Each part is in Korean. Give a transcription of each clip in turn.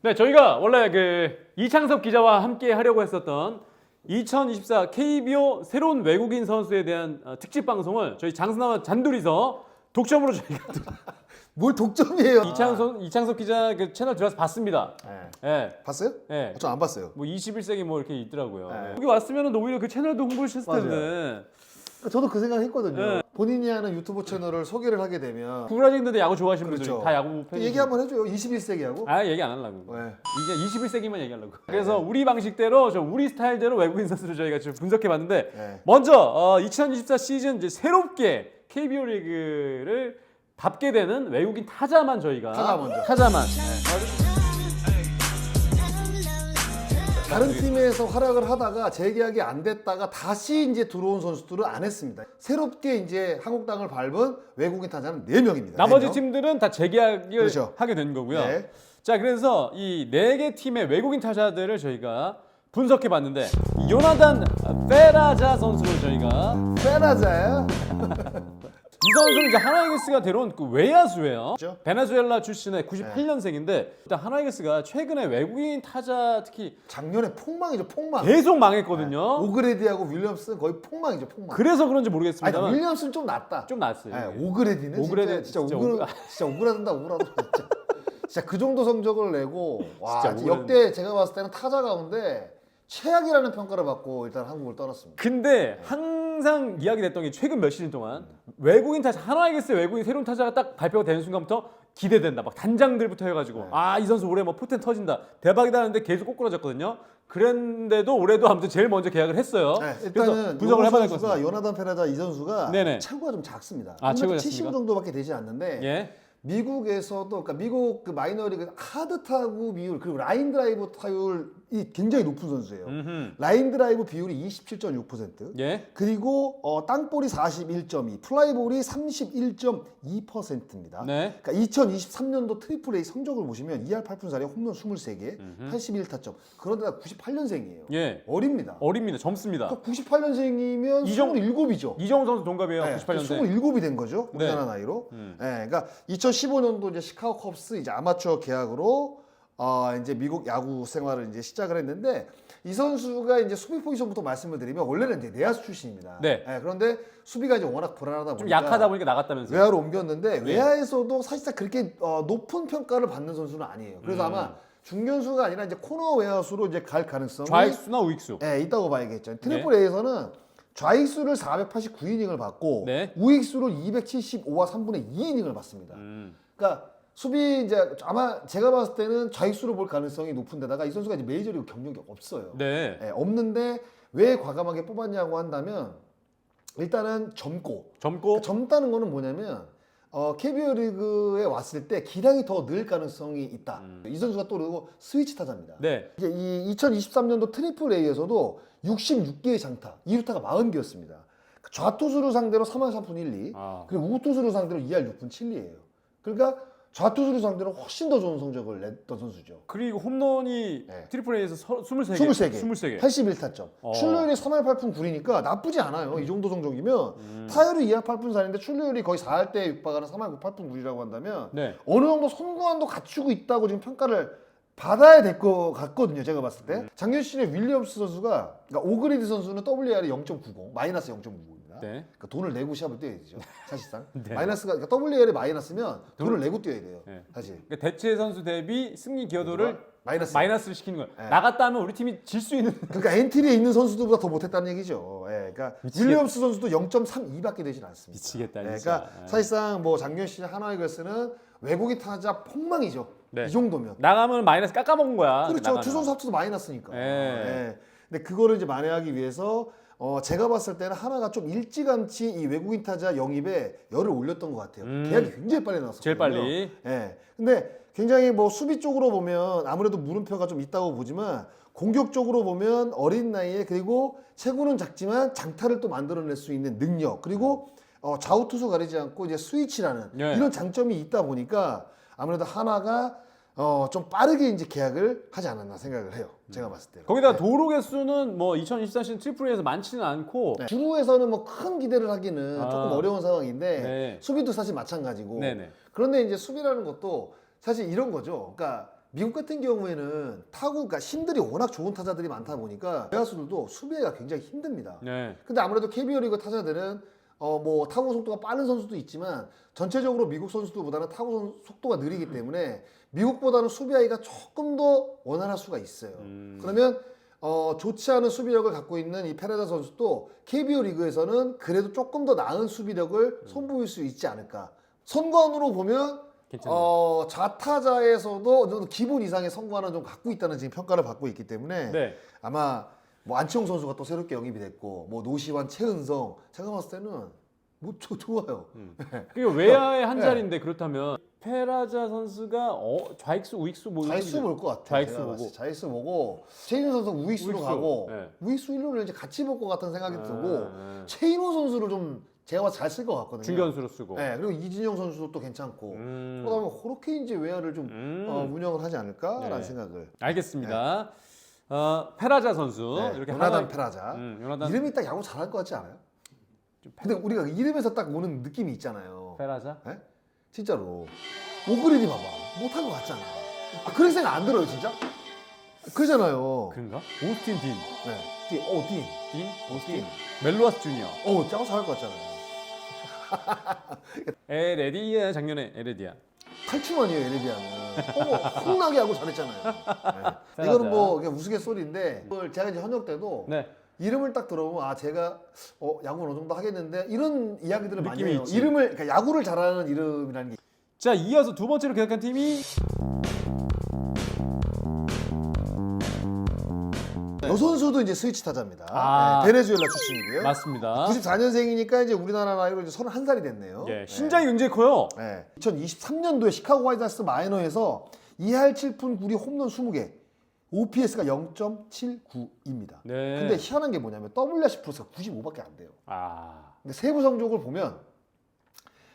네, 저희가 원래 그 이창섭 기자와 함께 하려고 했었던 2024 KBO 새로운 외국인 선수에 대한 특집 방송을 저희 장순아와 잔둘이서 독점으로 저희가 뭘 독점이에요? 이창섭 기자 그 채널 들어가서 봤습니다. 네. 네. 봤어요? 네. 전 안 봤어요. 뭐 21세기 뭐 이렇게 있더라고요. 네. 여기 왔으면 오히려 그 채널도 홍보를 했을 맞아요. 텐데. 저도 그 생각 했거든요. 네. 본인이 하는 유튜브 채널을 소개를 하게 되면 구라쟁이들도 야구 좋아하시는 분들이 그렇죠. 다 야구 팬이 얘기 한번 해줘요. 21세기 야구. 아, 얘기 안 하려고. 네. 이게 21세기만 얘기하려고. 그래서 우리 방식대로 우리 스타일대로 외국인 선수를 저희가 지금 분석해 봤는데 네. 먼저 2024 시즌 이제 새롭게 KBO 리그를 밟게 되는 외국인 타자만 저희가 타자 먼저. 타자만. 다른 팀에서 활약을 하다가 재계약이 안 됐다가 다시 이제 들어온 선수들은 안 했습니다. 새롭게 이제 한국 땅을 밟은 외국인 타자는 4명입니다. 나머지 4명. 팀들은 다 재계약을 그렇죠. 하게 된 거고요. 네. 자, 그래서 이 4개 팀의 외국인 타자들을 저희가 분석해 봤는데 요나단 페라자 선수를 저희가 페라자야. 이 선수는 이제 하나이글스가 데려온 그 외야수예요. 그렇죠. 베네수엘라 출신의 98년생인데 일단 하나이글스가 최근에 외국인 타자 특히 작년에 폭망이죠, 폭망. 계속 망했거든요. 오그레디하고 윌리엄스는 거의 폭망이죠, 폭망. 그래서 그런지 아니, 모르겠습니다만 윌리엄스는 좀 낫다. 좀 낫어요. 네, 오그레디는 오그레디 진짜 진짜 진짜 오그라든다, 오그라든다. 진짜. 진짜 그 정도 성적을 내고 와, 진짜 오그라든다. 역대 제가 봤을 때는 타자 가운데 최악이라는 평가를 받고 일단 한국을 떠났습니다. 근데 항상 이야기됐던 게 최근 몇 시즌 동안 외국인 타자 하나이글스 외국인 새로운 타자가 딱 발표가 되는 순간부터 기대된다. 막 단장들부터 해가지고 네. 아, 이 선수 올해 뭐 포텐 터진다. 대박이다 하는데 계속 꼬꾸라졌거든요. 그랬는데도 올해도 아무튼 제일 먼저 계약을 했어요. 네, 그래서 일단은 분석을 해봐야 될 것 선수가 같습니다. 요나단 페라자 이 선수가 네네. 체구가 좀 작습니다. 아, 체구가 75 작습니까? 정도밖에 되지 않는데 예. 미국에서도 그러니까 미국 그 마이너리그 하드 타구 비율 그리고 라인 드라이브 타율이 굉장히 높은 선수예요. 라인 드라이브 비율이 27.6%. 예. 그리고 땅볼이 41.2, 플라이볼이 31.2%입니다. 네. 그러니까 2023년도 트리플 A 성적을 보시면 2할 8푼 4리 홈런 23개, 81타점. 그런데다 98년생이에요. 예. 어립니다. 어립니다. 젊습니다. 그러니까 98년생이면 이정- 27이죠. 이정우 선수 동갑이에요. 98년생. 27이 된 거죠. 네. 우리나라 나이로. 그러니까 2015년도 이제 시카고 컵스 이제 아마추어 계약으로 이제 미국 야구 생활을 이제 시작을 했는데 이 선수가 이제 수비 포지션부터 말씀을 드리면 원래는 이제 내야수 출신입니다. 네. 그런데 수비가 이제 워낙 불안하다 좀 보니까 약하다 보니까 나갔다면서요. 외야로 옮겼는데 네. 외야에서도 사실상 그렇게 높은 평가를 받는 선수는 아니에요. 그래서 아마 중견수가 아니라 이제 코너 외야수로 이제 갈 가능성이 좌익수나 우익수. 있다고 봐야겠죠. 트리플 A에서는 좌익수를 489이닝을 받고 네. 우익수를 275와 3분의 2이닝을 받습니다. 그러니까 수비 이제 아마 제가 봤을 때는 좌익수로 볼 가능성이 높은데다가 이 선수가 이제 메이저리그 경력이 없어요. 네. 없는데 왜 과감하게 뽑았냐고 한다면 일단은 젊고 젊고 젊다는 거는 뭐냐면 KBO 리그에 왔을 때 기량이 더 늘 가능성이 있다. 이 선수가 또 그리고 스위치 타자입니다. 네. 이제 이 2023년도 트리플 A에서도 66개의 장타, 2루타가 40개였습니다. 좌투수를 상대로 3할 3푼 1리, 아. 그리고 우투수를 상대로 2할 6푼 7리예요. 그러니까 좌투수를 상대로 훨씬 더 좋은 성적을 냈던 선수죠. 그리고 홈런이 네. 트리플 A에서 23개. 23개, 23개. 81타점. 출루율이 3할 8푼 9리니까 나쁘지 않아요. 이 정도 성적이면 타율이 2할 8푼 4인데 출루율이 거의 4할대에 육박하는 3할 8푼 9리라고 한다면 네. 어느 정도 선구안도 갖추고 있다고 지금 평가를 받아야 될 것 같거든요. 제가 봤을 때. 작년 시즌에 윌리엄스 선수가 그러니까 오그레디 선수는 WR이 0.90, 마이너스 0.99입니다. 네. 그러니까 돈을 내고 시합을 뛰어야 되죠. 사실상. 네. 마이너스가 그러니까 WR이 마이너스면 돈을 내고 뛰어야 돼요. 네. 사실. 그러니까 대체 선수 대비 승리 기여도를 마이너스. 마이너스를 시키는 거예요. 네. 나갔다 하면 우리 팀이 질 수 있는. 그러니까 엔트리에 있는 선수들보다 더 못했다는 얘기죠. 그러니까 미치겠다. 윌리엄스 선수도 0.32밖에 되지 않습니다. 미치겠다, 진짜. 그러니까 사실상 뭐 작년 시즌 하나이글스는 외국인 타자 폭망이죠. 네. 이 정도면. 나가면 마이너스 깎아먹은 거야. 그렇죠. 나가면. 두 선수 합쳐서 마이너스니까. 예. 근데 그거를 이제 만회하기 위해서 제가 봤을 때는 하나가 좀 일찌감치 이 외국인 타자 영입에 열을 올렸던 것 같아요. 계약이 굉장히 빨리 나왔어요. 제일 빨리. 근데 굉장히 뭐 수비 쪽으로 보면 아무래도 물음표가 좀 있다고 보지만 공격적으로 보면 어린 나이에 그리고 체구는 작지만 장타를 또 만들어낼 수 있는 능력 그리고 좌우 투수 가리지 않고 이제 스위치라는 네. 이런 장점이 있다 보니까 아무래도 하나가 좀 빠르게 이제 계약을 하지 않았나 생각을 해요. 제가 봤을 때. 거기다 도루 개수는 뭐 2024 시즌 트리플 A에서 많지는 않고 주루에서는 뭐 큰 기대를 하기는 조금 어려운 상황인데 네. 수비도 사실 마찬가지고 네네. 그런데 이제 수비라는 것도 사실 이런 거죠. 그러니까 미국 같은 경우에는 타구가 힘들이 워낙 좋은 타자들이 많다 보니까 외야수들도 수비가 굉장히 힘듭니다. 네. 근데 아무래도 KBO 리그 타자들은 뭐 타구 속도가 빠른 선수도 있지만 전체적으로 미국 선수들보다는 타구 속도가 느리기 때문에 미국보다는 수비하기가 조금 더 원활할 수가 있어요. 그러면 좋지 않은 수비력을 갖고 있는 이 페라자 선수도 KBO 리그에서는 그래도 조금 더 나은 수비력을 선보일 수 있지 않을까. 선관으로 보면 좌타자에서도 어느 정도 기본 이상의 선관은 좀 갖고 있다는 지금 평가를 받고 있기 때문에 네. 아마 뭐 안치홍 선수가 또 새롭게 영입이 됐고 뭐 노시환, 최은성 제가 봤을 때는 뭐 좋아요. 그게 외야의 한 네. 자리인데 그렇다면 페라자 선수가 좌익수, 우익수 뭐 좌익수 볼 것 같아요. 좌익수 제가 보고. 봤을 때. 좌익수 보고 최인호 선수 우익수로 우익수. 가고 네. 우익수 1루를 이제 같이 볼 것 같은 생각이 들고 네. 최인호 선수를 좀 제가 잘 쓸 것 같거든요. 중견수로 쓰고. 네, 그리고 이진영 선수도 또 괜찮고 그다음에 그렇게 이제 외야를 좀 운영을 하지 않을까라는 네. 생각을. 알겠습니다. 페라자 선수 네, 이렇게 요나단 하나- 페라자. 요나단 이름이 딱 야구 잘할 것 같지 않아요? 근데 우리가 이름에서 딱 오는 느낌이 있잖아요. 페라자. 네? 진짜로 오그레디 봐봐 못한 것 같잖아. 그런 생각 안 들어요 진짜? 그러잖아요. 그런가? 오스틴 딘. 네. 딘. 딘? 오스틴. 멜로아스 주니어. 짜고 잘할 것 같잖아요. 에레디아 작년에 에레디아. 탈춤아니에요 에레비아는. 혼나게 하고 잘했잖아요. 네. 이거는 뭐 그냥 우스갯소리인데 이걸 제가 이제 현역 때도 네. 이름을 딱 들어보면 제가 야구 어느 정도 하겠는데 이런 이야기들을 많이 느낌이 해요. 있지. 이름을 그러니까 야구를 잘하는 이름이라는 게 자, 이어서 두 번째로 계약한 팀이 요 선수도 이제 스위치 타자입니다. 아. 네, 베네수엘라 출신이고요. 맞습니다. 94년생이니까 이제 우리나라 나이로 이제 31살이 됐네요. 예, 신장이 굉장히 커요. 2023년도에 시카고 화이트삭스 마이너에서 2할 7푼 9리 홈런 20개, OPS가 0.79입니다. 네. 근데 희한한 게 뭐냐면 WRC 플러스가 95밖에 안 돼요. 아. 근데 세부 성적을 보면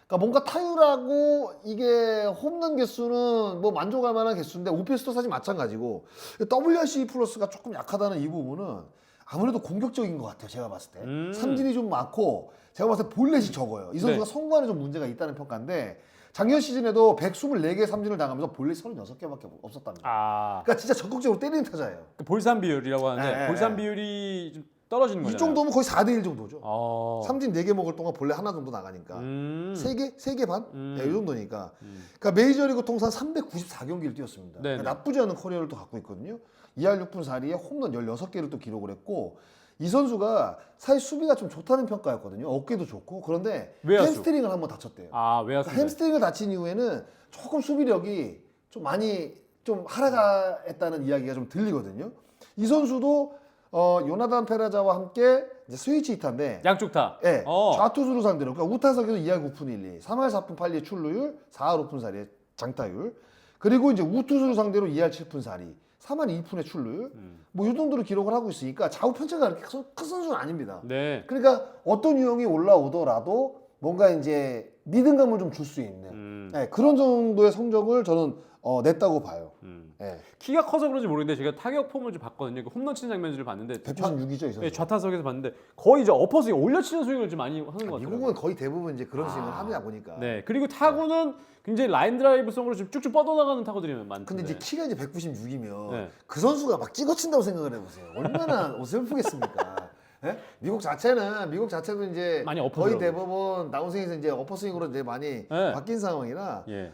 그러니까 뭔가 타율하고 이게 홈런 개수는 뭐 만족할 만한 개수인데 OPS도 사실 마찬가지고 WRC 플러스가 조금 약하다는 이 부분은 아무래도 공격적인 것 같아요. 제가 봤을 때 삼진이 좀 많고 제가 봤을 때 볼넷이 적어요. 이 선수가 네. 선구안에 좀 문제가 있다는 평가인데 작년 시즌에도 124개 삼진을 당하면서 볼넷 36개밖에 없었답니다. 아. 그러니까 진짜 적극적으로 때리는 타자예요. 그 볼산 비율이라고 하는데 네. 볼산 비율이 좀 떨어지는 이 거잖아요. 정도면 거의 4대1 정도죠. 어. 삼진 4개 먹을 동안 볼넷 하나 정도 나가니까. 3개 반? 네, 이 정도니까. 그러니까 메이저리그 통산 394경기를 뛰었습니다. 네네. 그러니까 나쁘지 않은 커리어를 또 갖고 있거든요. 2할 6분 4리에 홈런 16개를 또 기록을 했고 이 선수가 사실 수비가 좀 좋다는 평가였거든요. 어깨도 좋고 그런데 외야수. 햄스트링을 한번 다쳤대요. 아, 외야수. 그러니까 햄스트링을 다친 이후에는 조금 수비력이 좀 많이 좀 하락했다는 이야기가 좀 들리거든요. 이 선수도 요나단 페라자와 함께 이제 스위치 히타인데 양쪽 타. 네, 어. 좌투수로 상대로 그러니까 우타석에서 2할 9푼 1리 3할 4푼 8리의 출루율 4할 5푼 4리의 장타율 그리고 이제 우투수로 상대로 2할 7푼 4리 3할 2푼의 출루율 뭐 이 정도로 기록을 하고 있으니까 좌우 편차가 그렇게 큰 선수는 아닙니다. 네. 그러니까 어떤 유형이 올라오더라도 뭔가 이제 리듬감을 좀 줄 수 있는 네, 그런 정도의 성적을 저는 냈다고 봐요. 네. 키가 커서 그런지 모르겠는데 제가 타격 폼을 좀 봤거든요. 그 홈런 치는 장면들을 봤는데 196이죠 이 선수. 네, 좌타석에서 봤는데 거의 이제 어퍼스윙 올려치는 스윙을 좀 많이 하는 것 같아요. 미국은 거의 대부분 이제 그런 스윙을 하냐 보니까. 네. 그리고 타구는 굉장히 라인 드라이브성으로 좀 쭉쭉 뻗어나가는 타구들이 많던데. 근데 이제 키가 이제 196이면 네. 그 선수가 막 찍어친다고 생각을 해보세요. 얼마나 어설프겠습니까? 예? 미국 자체도 이제 많이 엎어더라고요. 거의 대부분 다운스윙에서 이제 어퍼스윙으로 이제 많이 네. 바뀐 상황이라 예.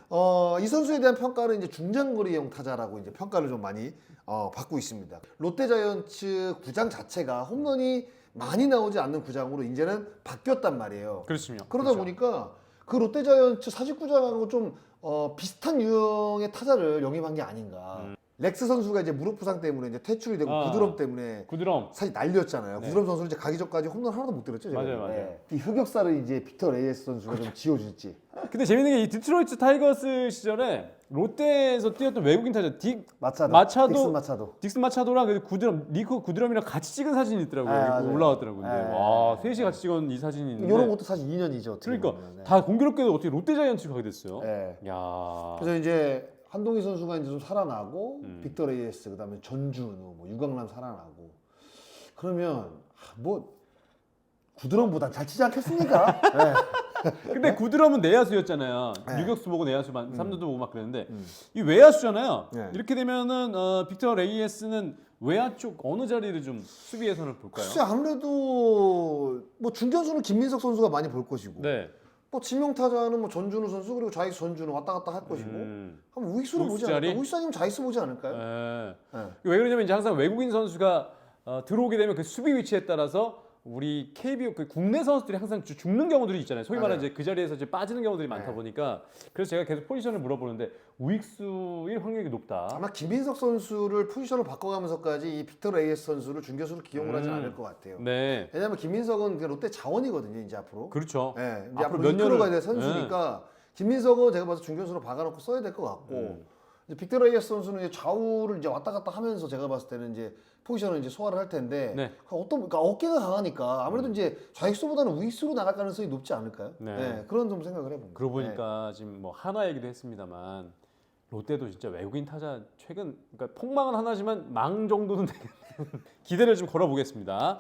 이 선수에 대한 평가는 이제 중장거리형 타자라고 이제 평가를 좀 많이 받고 있습니다. 롯데자이언츠 구장 자체가 홈런이 많이 나오지 않는 구장으로 이제는 바뀌었단 말이에요. 그렇습니다. 그러다 그렇죠. 보니까 그 롯데자이언츠 사직구장하고 좀 비슷한 유형의 타자를 영입한 게 아닌가. 렉스 선수가 이제 무릎 부상 때문에 이제 퇴출이 되고 구드럼 때문에 구드럼. 사실 난리였잖아요. 네. 구드럼 선수는 이제 가기 전까지 홈런 하나도 못 때렸죠. 제가. 맞아요. 이 흑역사를 이제 빅터 레이스 선수가 좀 지어줄지. 근데 재밌는 게 이 디트로이트 타이거스 시절에 롯데에서 뛰었던 외국인 타자 마차도. 딕슨 마차도랑 그 구드럼 니코 구드럼이랑 같이 찍은 사진이 있더라고요. 네, 이거 맞아요. 올라왔더라고요. 근데 네. 와, 셋이 같이 찍은 이 사진이 있는데. 이런 것도 사실 2년이죠. 그러니까 다 공교롭게도 어떻게 롯데 자이언츠가 가게 됐어요. 네. 야. 그래서 이제 한동희 선수가 이제 좀 살아나고 빅터 레이스 그다음에 전준우, 뭐 유강남 살아나고 그러면 뭐 구드럼보다 잘 치지 않겠습니까? 네. 근데 구드럼은 내야수였잖아요. 네. 유격수 보고 내야수, 3루도 보고 막 그랬는데 음. 이 외야수잖아요. 네. 이렇게 되면은 빅터 레이에스는 외야 쪽 어느 자리를 좀 수비 예선을 볼까요? 글쎄 아무래도 뭐 중견수는 김민석 선수가 많이 볼 것이고 네. 뭐 지명 타자는 뭐 전준우 선수 그리고 좌익수 전준우 왔다 갔다 할 것이고 한번 우익수를 우익수 보지 자리? 않을까? 우익수 아니면 좌익수 보지 않을까요? 네. 네. 왜 그러냐면 이제 항상 외국인 선수가 들어오게 되면 그 수비 위치에 따라서 우리 KBO 그 국내 선수들이 항상 죽는 경우들이 있잖아요. 소위 말하는 맞아요. 이제 그 자리에서 이제 빠지는 경우들이 많다 네. 보니까 그래서 제가 계속 포지션을 물어보는데 우익수일 확률이 높다. 아마 김민석 선수를 포지션을 바꿔가면서까지 이 빅터 레이에스 선수를 중견수로 기용을 하지 않을 것 같아요. 네. 왜냐하면 김민석은 그 롯데 자원이거든요, 이제 앞으로. 그렇죠. 네, 이제 앞으로 앞으로 몇 이끌어가야 년을- 될 선수니까 김민석은 제가 봐서 중견수로 박아놓고 써야 될 것 같고 이제 빅터 레이에스 선수는 이제 좌우를 이제 왔다 갔다 하면서 제가 봤을 때는 이제 포지션을 이제 소화를 할 텐데 네. 그러니까 어깨가 강하니까 아무래도 이제 좌익수보다는 우익수로 나갈 가능성이 높지 않을까요? 네. 그런 좀 생각을 해봅니다. 그러고 보니까 지금 뭐 하나 얘기도 했습니다만 롯데도 진짜 외국인 타자 최근 그러니까 폭망은 하나지만 망 정도는 되겠네요. 기대를 좀 걸어보겠습니다.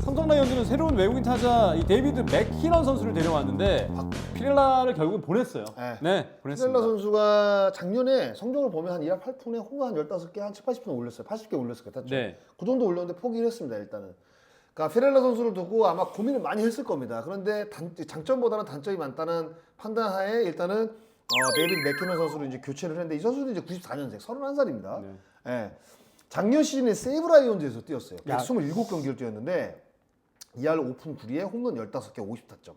삼성 라이온즈는 새로운 외국인 타자 이 데이비드 맥키넌 선수를 데려왔는데 피렐라를 결국은 보냈어요. 네, 보냈습니다. 피렐라 선수가 작년에 성적을 보면 한 2할 8푼에 홈런 한 15개, 한 7, 80푼 올렸어요. 80개 올렸을 거예요. 타점. 네. 그 정도 올렸는데 포기를 했습니다. 일단은. 그러니까 피렐라 선수를 두고 아마 고민을 많이 했을 겁니다. 그런데 장점보다는 단점이 많다는 판단하에 일단은 데이비드 맥키넌 선수를 이제 교체를 했는데 이 선수는 이제 94년생, 31살입니다. 네. 예. 작년 시즌에 세이브 라이온즈에서 뛰었어요. 야. 127경기를 뛰었는데 2할 5푼 9리에 홈런 15개 50타점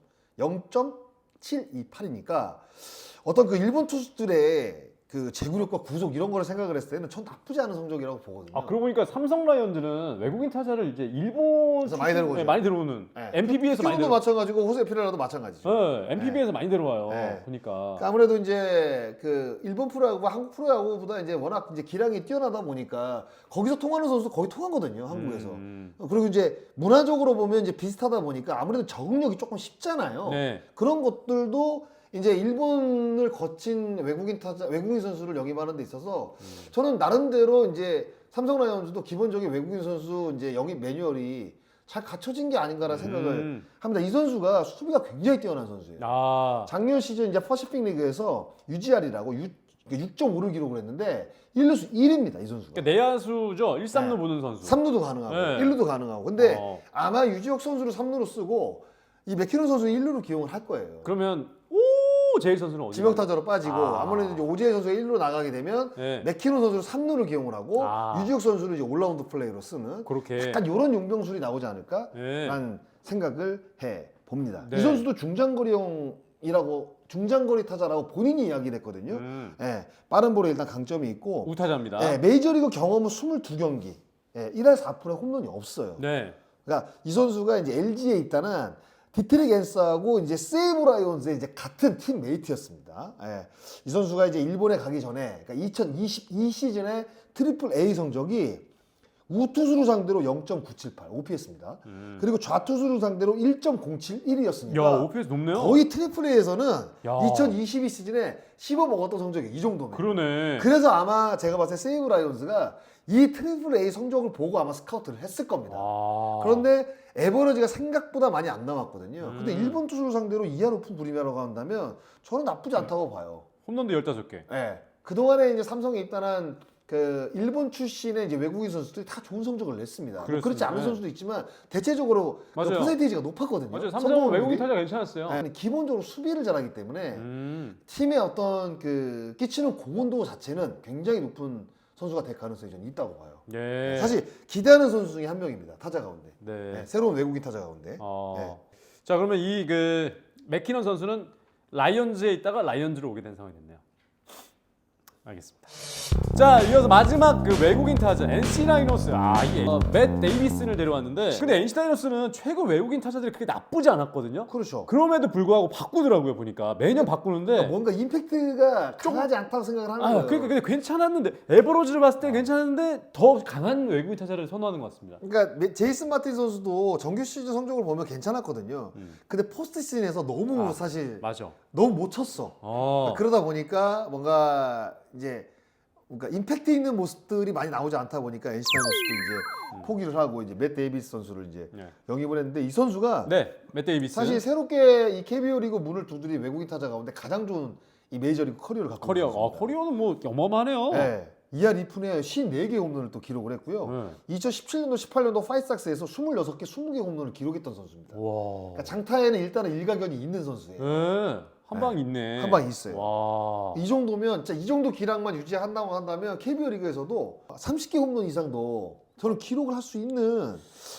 0.728이니까 어떤 그 일본 투수들의 그 제구력과 구속 이런 거를 생각을 했을 때는 전 나쁘지 않은 성적이라고 보거든요. 아 그러고 보니까 삼성 라이온즈는 외국인 타자를 이제 일본 많이 들어오죠. 네, 많이 들어오는 네. MPB에서 많이 도 들어. 마찬가지고 호세 피렐라도 마찬가지죠. 네, MPB에서 많이 들어와요. 네. 보니까. 그러니까 아무래도 이제 그 일본 프로야구와 한국 프로야구보다 이제 워낙 이제 기량이 뛰어나다 보니까 거기서 통하는 선수 거의 통하거든요, 한국에서. 그리고 이제 문화적으로 보면 이제 비슷하다 보니까 아무래도 적응력이 조금 쉽잖아요. 네. 그런 것들도 이제 일본을 거친 외국인 선수를 영입하는 데 있어서 저는 나름대로 이제 삼성 라이온즈도 기본적인 외국인 선수 이제 영입 매뉴얼이 잘 갖춰진 게 아닌가라는 생각을 합니다. 이 선수가 수비가 굉장히 뛰어난 선수예요. 아. 작년 시즌 이제 퍼시픽 리그에서 UGR이라고 6.5를 기록을 했는데 1루수 1위입니다, 이 선수가. 그러니까 내야수죠. 1, 3루 네. 보는 선수. 3루도 가능하고 네. 1루도 가능하고. 근데 어. 아마 유지혁 선수를 3루로 쓰고 이 맥키넌 선수는 1루로 기용을 할 거예요. 그러면 제일 선수는 어디? 지명타자로 빠지고 아무래도 이제 오지혜 선수가 1루로 나가게 되면 네. 맥키논 선수를 3루를 기용을 하고 아. 유지혁 선수를 이제 올라운드 플레이로 쓰는 그렇게. 약간 이런 용병술이 나오지 않을까라는 네. 생각을 해 봅니다. 네. 이 선수도 중장거리 타자라고 본인이 이야기를 했거든요. 예, 빠른 볼에 일단 강점이 있고 우타자입니다. 예, 메이저리그 경험은 22경기, 1할 4푼에 홈런이 없어요. 네. 그러니까 이 선수가 이제 LG에 있다는 디트릭 앤스하고 이제 세이브 라이온즈의 이제 같은 팀 메이트였습니다. 예. 이 선수가 이제 일본에 가기 전에 그러니까 2022 시즌에 트리플 A 성적이 우투수를 상대로 0.978 OPS입니다. 그리고 좌투수를 상대로 1.071이었으니까 야, OPS 높네요. 거의 트리플 A에서는 야. 2022 시즌에 씹어 먹었던 성적이 이 정도면. 그러네. 그래서 아마 제가 봤을 때 세이브 라이온즈가 이 트리플 A 성적을 보고 아마 스카우트를 했을 겁니다. 아. 그런데 에버러지가 생각보다 많이 안 남았거든요. 근데 일본 투수를 상대로 2할 오픈 불이라고 한다면 저는 나쁘지 않다고 봐요. 홈런도 15개. 예. 그동안에 이제 삼성에 입단한 그 일본 출신의 이제 외국인 선수들이 다 좋은 성적을 냈습니다. 뭐 그렇습니다. 그렇지 않은 네. 선수도 있지만 대체적으로 그 맞아요. 퍼센테이지가 높았거든요. 맞아요. 성공 삼성은 확률이. 외국인 타자 괜찮았어요. 예. 기본적으로 수비를 잘하기 때문에 팀의 어떤 그 끼치는 공헌도 자체는 굉장히 높은 선수가 될 가능성이 저는 있다고 봐요. 예. 사실 기대하는 선수 중에 한 명입니다. 타자 가운데. 네. 네, 새로운 외국인 타자 가운데. 자, 그러면 이 그 맥키넌 선수는 라이언즈에 있다가 라이언즈로 오게 된 상황이 됐네요. 알겠습니다. 자, 이어서 마지막 그 외국인 타자 NC 다이노스. 이게 맷 데이비슨을 데려왔는데 근데 NC 다이노스는 최근 외국인 타자들이 그렇게 나쁘지 않았거든요. 그렇죠. 그럼에도 불구하고 바꾸더라고요, 보니까. 매년 바꾸는데 뭔가 임팩트가 강하지 않다고 생각을 하는 거예요. 그러니까 근데 괜찮았는데 에버로지를 봤을 때 괜찮은데 더 강한 외국인 타자를 선호하는 것 같습니다. 그러니까 제이슨 마틴 선수도 정규 시즌 성적을 보면 괜찮았거든요. 근데 포스트 시즌에서 너무 사실 맞아. 너무 못 쳤어. 그러다 보니까 뭔가 이제 그러니까 임팩트 있는 모습들이 많이 나오지 않다 보니까 NC 다이노스도 이제 포기를 하고 이제 맷 데이비스 선수를 이제 네. 영입을 했는데 이 선수가 네, 맷 데이비스. 사실 새롭게 이 KBO 리그 문을 두드린 외국인 타자 가운데 가장 좋은 이 메이저리그 커리어를 갖고 커리어. 있는 선수입니다. 커리어는 뭐 어마어마하네요. 네. 2할 2푼에 54개 홈런을 또 기록을 했고요. 2017년도, 18년도 파이삭스에서 26개, 20개 홈런을 기록했던 선수입니다. 와. 그러니까 장타에는 일단은 일가견이 있는 선수예요. 네. 한 방 있네. 한 방 있어요. 와. 이 정도면 진짜 이 정도 기량만 유지한다고 한다면 KBO 리그에서도 30개 홈런 이상도 저는 기록을 할 수 있는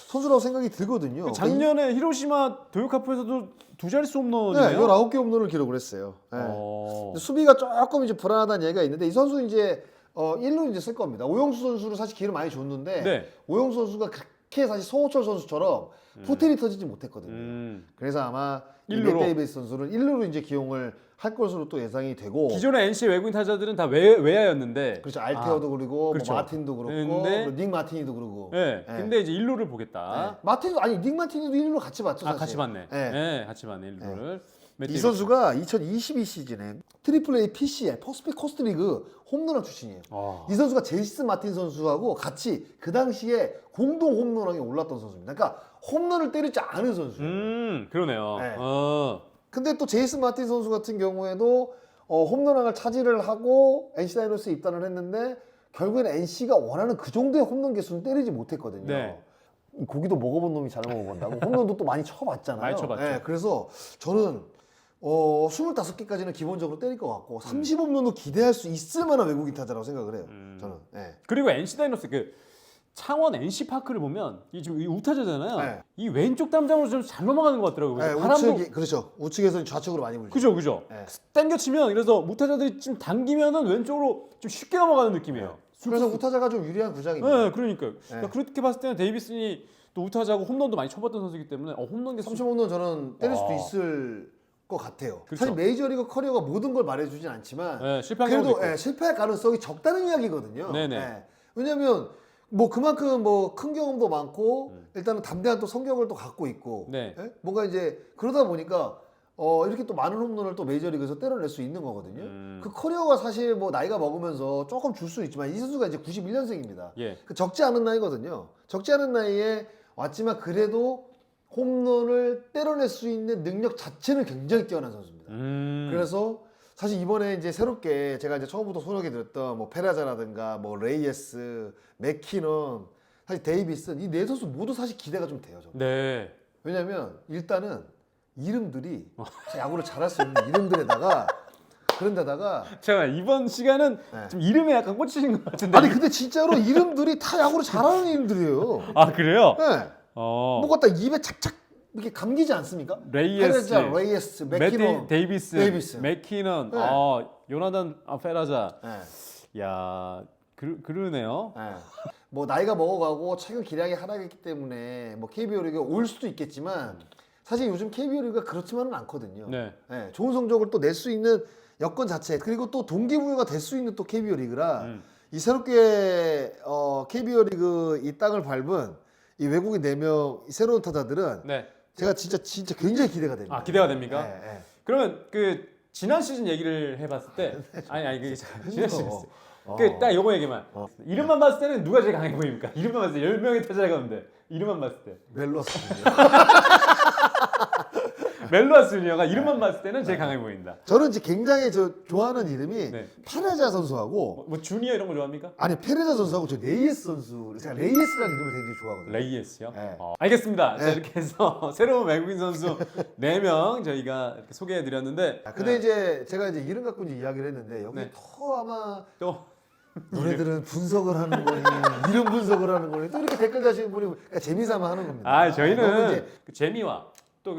선수라고 생각이 들거든요. 그 작년에 히로시마 도요카프에서도 두 자릿수 홈런이네요. 네, 19개 홈런을 기록을 했어요. 네. 근데 수비가 조금 이제 불안하다는 얘기가 있는데 이 선수 이제 1루 이제 쓸 겁니다. 오영수 선수를 사실 기회를 많이 줬는데 네. 오영수 선수가 그렇게 사실 송호철 선수처럼 포텐이 터지지 못했거든요. 그래서 아마 맷 1루로. 데이비스 선수를 1루로 이제 기용을 할 것으로 또 예상이 되고 기존의 NC 외국인 타자들은 다 외야였는데. 그렇죠. 알테어도 그리고 그렇죠. 뭐 마틴도 그렇고 근데- 그리고 닉 마티니도 그러고 네. 네. 근데 이제 1루를 네. 보겠다. 마틴도 아니 닉 마티니도 1루 같이 봤죠. 아, 사실. 같이 봤네. 네. 네, 같이 봤네. 1루를. 이 선수가 2022 시즌에 트리플 A PCL 퍼시픽 코스트 리그 홈런왕 출신이에요. 이 선수가 제이슨 마틴 선수하고 같이 그 당시에 공동 홈런왕에 올랐던 선수입니다. 그러니까 홈런을 때리지 않은 선수예요. 그러네요. 네. 근데 근데 또 제이슨 마틴 선수 같은 경우에도 홈런왕을 차지를 하고 NC 다이노스에 입단을 했는데 결국에는 NC가 원하는 그 정도의 홈런 개수는 때리지 못했거든요. 네. 이 고기도 먹어본 놈이 잘 먹어본다고 홈런도 또 많이 쳐봤잖아요. 많이 쳐봤죠. 네, 그래서 저는 25개까지는 기본적으로 때릴 것 같고 30홈런도 기대할 수 있을 만한 외국인 타자라고 생각을 해요. 저는. 네. 그리고 NC 다이노스 그 창원 NC 파크를 보면 이 지금 이 우타자잖아요. 네. 이 왼쪽 담장으로 좀 잘 넘어가는 것 같더라고요. 네, 그래서 바람도 우측이 그렇죠. 우측에서 좌측으로 많이 불죠. 그죠. 네. 당겨치면 그래서 우타자들이 좀 당기면은 왼쪽으로 좀 쉽게 넘어가는 느낌이에요. 그래서 우타자가 좀 유리한 구장입니다. 네, 그러니까요. 그러니까 그렇게 봤을 때는 데이비슨이 또 우타자고 홈런도 많이 쳐봤던 선수이기 때문에 홈런 개수 30홈런 저는 때릴 수도 있을 것 같아요. 그렇죠. 사실 메이저리그 커리어가 모든 걸 말해주진 않지만 네, 실패한 경우도 그래도 있고. 실패할 가능성이 적다는 이야기거든요. 네네. 왜냐하면 뭐 그만큼 뭐 큰 경험도 많고 일단은 담대한 또 성격을 또 갖고 있고 네. 뭔가 이제 그러다 보니까 이렇게 또 많은 홈런을 또 메이저리그에서 때려낼 수 있는 거거든요. 그 커리어가 사실 뭐 나이가 먹으면서 조금 줄 수 있지만 이 선수가 이제 91년생입니다. 예. 적지 않은 나이거든요. 적지 않은 나이에 왔지만 그래도 홈런을 때려낼 수 있는 능력 자체는 굉장히 뛰어난 선수입니다. 그래서 사실 이번에 이제 새롭게 제가 이제 처음부터 소개해 드렸던 뭐 페라자라든가 뭐 레이에스, 맥키넌, 사실 데이비슨 이 네 선수 모두 사실 기대가 좀 돼요. 저는. 네. 왜냐면 일단은 이름들이 야구를 잘할 수 있는 이름들에다가 그런데다가 제가 이번 시간은 네. 좀 이름에 약간 꽂히신 것 같은데. 아니 근데 진짜로 이름들이 다 야구를 잘하는 이름들이에요. 아 그래요? 네. 뭐가 딱 입에 착착 이렇게 감기지 않습니까? 레이에스, 페레자, 레이에스, 맥키넌, 데이비스, 맥키넌, 네. 요나단 페라자. 네. 야, 그러네요. 네. 뭐 나이가 먹어가고 최근 기량이 하락했기 때문에 뭐 KBO 리그에 올 수도 있겠지만 사실 요즘 KBO 리그가 그렇지만은 않거든요. 네. 네, 좋은 성적을 또 낼 수 있는 여건 자체 그리고 또 동기부여가 될 수 있는 또 KBO 리그라 이 새롭게 KBO 리그 이 땅을 밟은 이 외국인 4명 이 새로운 타자들은 네. 제가 진짜 굉장히 기대가 됩니다. 아 기대가 됩니까? 네, 네. 그러면 그 지난 시즌 얘기를 해봤을 때, 아니 그 지난 시즌. 어. 그딱 요거 얘기만. 이름만 봤을 때는 누가 제일 강해 보입니까? 이름만 봤을 때 10명의 타자가 가는데 이름만 봤을 때. 멜로스. 멜로아스 주니어가 이름만 봤을 때는 제일 강해 보인다. 저는 이제 굉장히 좋아하는 이름이 네. 페레자 선수하고 뭐 주니어 이런 거 좋아합니까? 아니 페레자 선수하고 저 레이에스 선수 제가 레이에스라는 이름을 굉장히 좋아하거든요. 레이에스요? 네. 알겠습니다. 자, 네. 이렇게 해서 새로운 외국인 선수 4명 저희가 이렇게 소개해드렸는데 근데 이제 제가 이제 이름 갖고 이제 이야기를 했는데 여기 네. 또 아마 또 너네들은 분석을 하는 거니 이름 분석을 하는 거니 또 이렇게 댓글 다시는 분이 그러니까 재미삼아 하는 겁니다. 너무 저희는 이제 그 재미와 또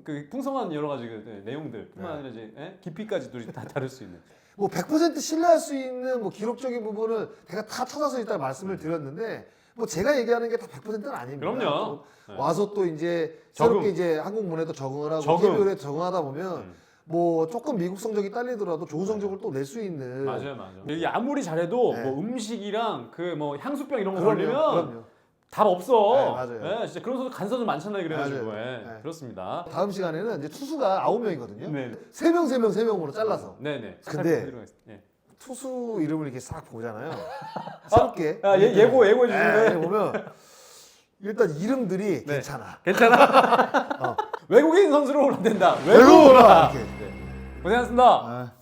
그 풍성한 여러 가지 그 내용들뿐만 아니라 이제 깊이까지도 다 다룰 수 있는. 뭐 100% 신뢰할 수 있는 뭐 기록적인 부분을 제가 다 찾아서 일단 말씀을 드렸는데 뭐 제가 얘기하는 게 다 100%는 아닙니다. 그럼요. 또 와서 또 이제 적응. 새롭게 이제 한국 문화에도 적응을 하고 적응. KBO에 적응하다 보면 뭐 조금 미국 성적이 딸리더라도 좋은 성적을 또 낼 수 있는 맞아요. 이게 아무리 잘해도 네. 뭐 음식이랑 그 뭐 향수병 이런 거 그럼요, 걸리면 그럼요. 답 없어. 네, 맞아요. 진짜 그런 선수 간 선수 많잖아요. 그래가지고 맞아요. 예. 네. 그렇습니다. 다음 시간에는 이제 투수가 9명이거든요. 네. 3명 3명으로 잘라서 네네. 근데 예. 투수 이름을 이렇게 싹 보잖아요. 새롭게. 예고해 주시는 거예요? 네, 보면 일단 이름들이 괜찮아. 괜찮아. 외국인 선수로 오라 된다. 외국어라. 이렇게. 고생하셨습니다. 아.